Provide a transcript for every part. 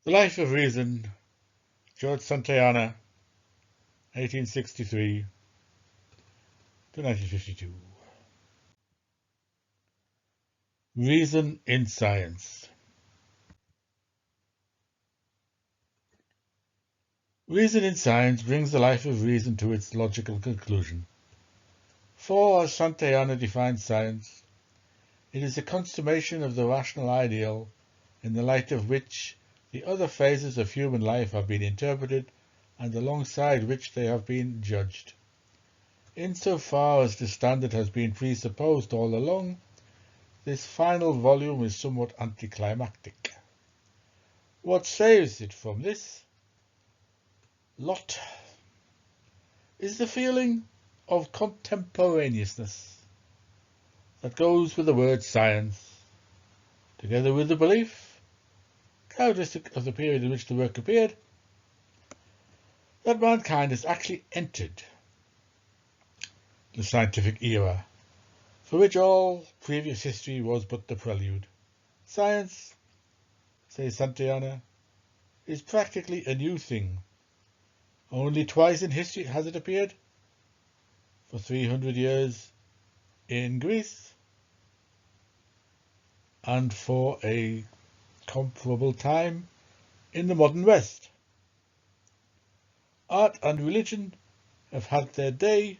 The Life of Reason, George Santayana, 1863 to 1952. Reason in Science. Reason in science brings the life of reason to its logical conclusion. For, as Santayana defines science, it is a consummation of the rational ideal in the light of which the other phases of human life have been interpreted and alongside which they have been judged. Insofar as the standard has been presupposed all along, this final volume is somewhat anticlimactic. What saves it from this lot is the feeling of contemporaneousness that goes with the word science, together with the belief, characteristic of the period in which the work appeared, that mankind has actually entered the scientific era, for which all previous history was but the prelude. Science, says Santayana, is practically a new thing. Only twice in history has it appeared, for 300 years in Greece, and for a comparable time in the modern West. Art and religion have had their day.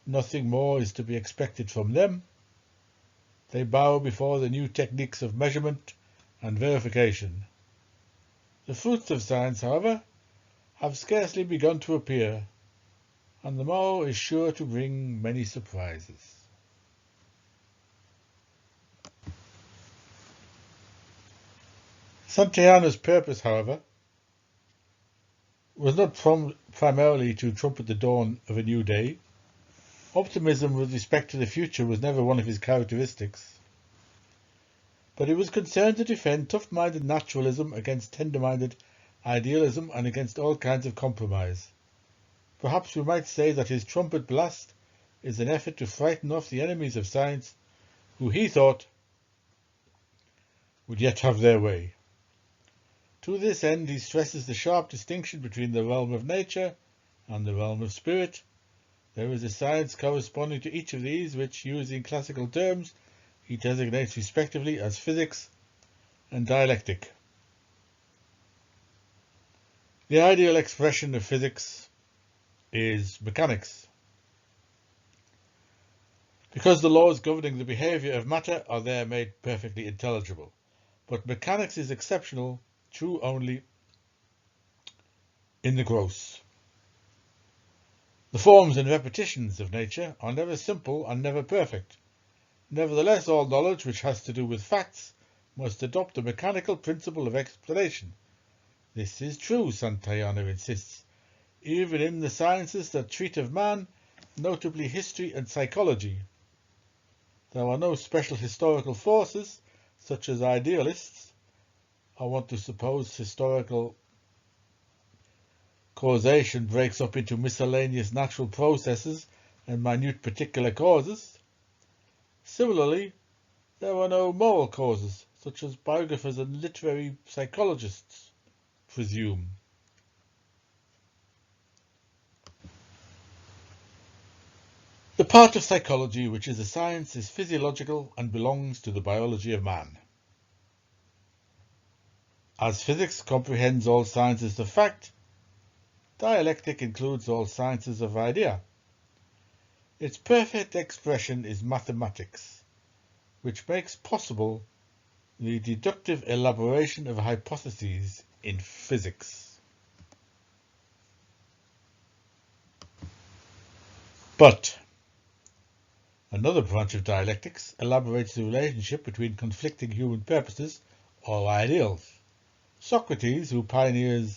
Nothing more is to be expected from them. They bow before the new techniques of measurement and verification. The fruits of science, however, have scarcely begun to appear, and the morrow is sure to bring many surprises. Santayana's purpose, however, was not primarily to trumpet the dawn of a new day. Optimism with respect to the future was never one of his characteristics, but he was concerned to defend tough-minded naturalism against tender-minded idealism and against all kinds of compromise. Perhaps we might say that his trumpet blast is an effort to frighten off the enemies of science who he thought would yet have their way. To this end he stresses the sharp distinction between the realm of nature and the realm of spirit. There is a science corresponding to each of these which, using classical terms, he designates respectively as physics and dialectic. The ideal expression of physics is mechanics, because the laws governing the behaviour of matter are there made perfectly intelligible. But mechanics is exceptional, true only in the gross. The forms and repetitions of nature are never simple and never perfect. Nevertheless, all knowledge which has to do with facts must adopt a mechanical principle of explanation. This is true, Santayana insists, even in the sciences that treat of man, notably history and psychology. There are no special historical forces, such as idealists I want to suppose historical causation breaks up into miscellaneous natural processes and minute particular causes. Similarly, there are no moral causes, such as biographers and literary psychologists presume. The part of psychology which is a science is physiological and belongs to the biology of man. As physics comprehends all sciences of fact, dialectic includes all sciences of idea. Its perfect expression is mathematics, which makes possible the deductive elaboration of hypotheses in physics. But another branch of dialectics elaborates the relationship between conflicting human purposes or ideals. Socrates, who pioneered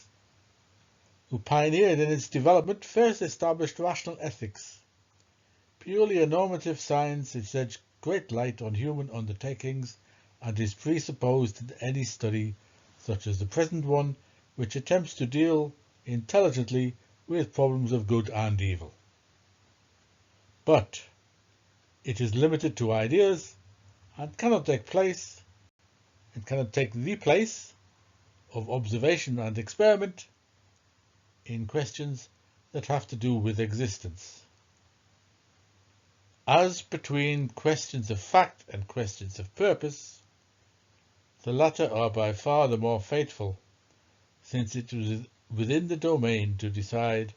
in its development, first established rational ethics. Purely a normative science, it sheds great light on human undertakings and is presupposed in any study, such as the present one, which attempts to deal intelligently with problems of good and evil. But it is limited to ideas and cannot take the place of observation and experiment in questions that have to do with existence. As between questions of fact and questions of purpose, the latter are by far the more fateful, since it was within their domain to decide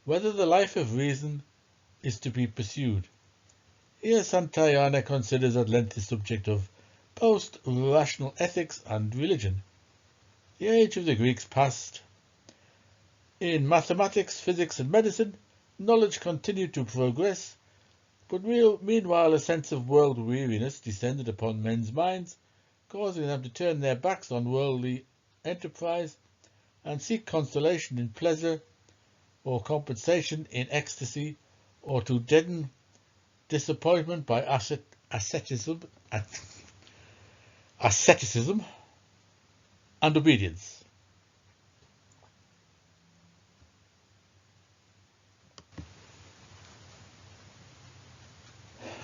whether the life of reason is to be pursued. Here Santayana considers at length the subject of post-rational ethics and religion. The age of the Greeks passed. In mathematics, physics and medicine, knowledge continued to progress, but meanwhile a sense of world weariness descended upon men's minds, causing them to turn their backs on worldly enterprise and seek consolation in pleasure or compensation in ecstasy, or to deaden disappointment by asceticism and obedience.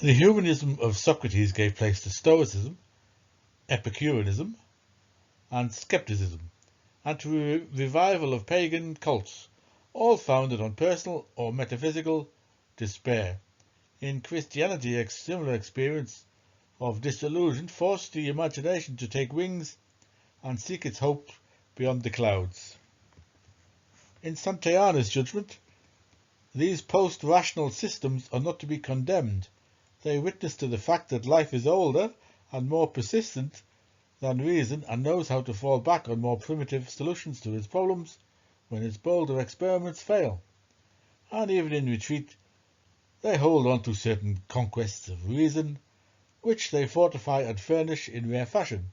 The humanism of Socrates gave place to Stoicism, Epicureanism, and Skepticism, and to a revival of pagan cults, all founded on personal or metaphysical despair. In Christianity, a similar experience of disillusion forced the imagination to take wings and seek its hope beyond the clouds. In Santayana's judgment, these post-rational systems are not to be condemned. They witness to the fact that life is older and more persistent than reason and knows how to fall back on more primitive solutions to its problems when its bolder experiments fail. And even in retreat, they hold on to certain conquests of reason, which they fortify and furnish in rare fashion.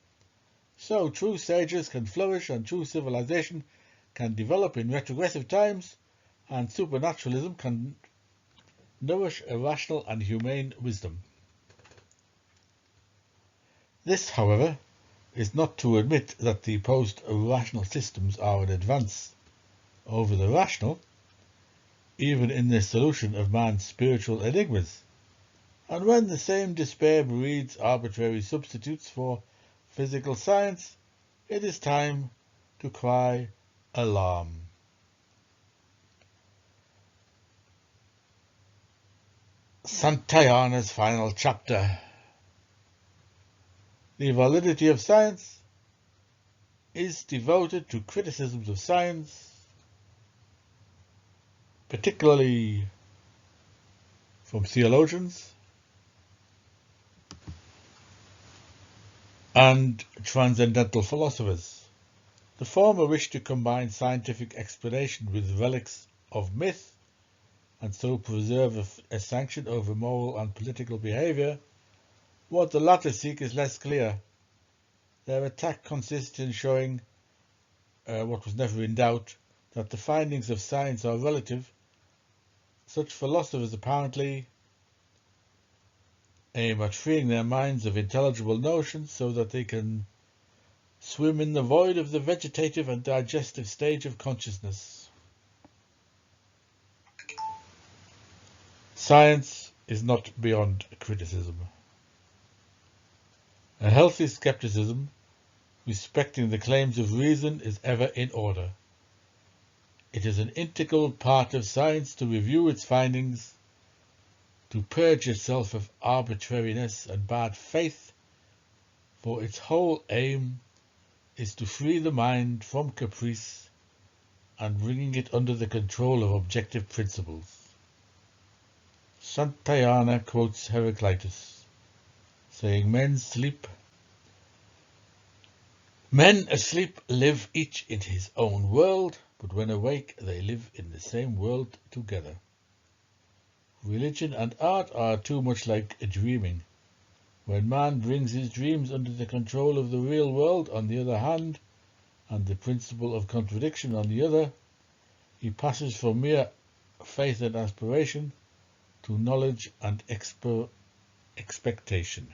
So true sages can flourish and true civilization can develop in retrogressive times, and supernaturalism can nourish a rational and humane wisdom. This, however, is not to admit that the post-rational systems are an advance over the rational, even in the solution of man's spiritual enigmas. And when the same despair breeds arbitrary substitutes for physical science, it is time to cry alarm. Santayana's final chapter. The validity of science is devoted to criticisms of science, particularly from theologians and transcendental philosophers. The former wish to combine scientific explanation with relics of myth and so preserve a sanction over moral and political behaviour. What the latter seek is less clear. Their attack consists in showing what was never in doubt, that the findings of science are relative. Such philosophers apparently aim at freeing their minds of intelligible notions so that they can swim in the void of the vegetative and digestive stage of consciousness. Science is not beyond criticism. A healthy skepticism respecting the claims of reason is ever in order. It is an integral part of science to review its findings, to purge itself of arbitrariness and bad faith, for its whole aim is to free the mind from caprice and bringing it under the control of objective principles. Santayana quotes Heraclitus, saying, Men asleep live each in his own world, but when awake they live in the same world together. Religion and art are too much like dreaming. When man brings his dreams under the control of the real world on the other hand, and the principle of contradiction on the other, he passes from mere faith and aspiration to knowledge and expectation.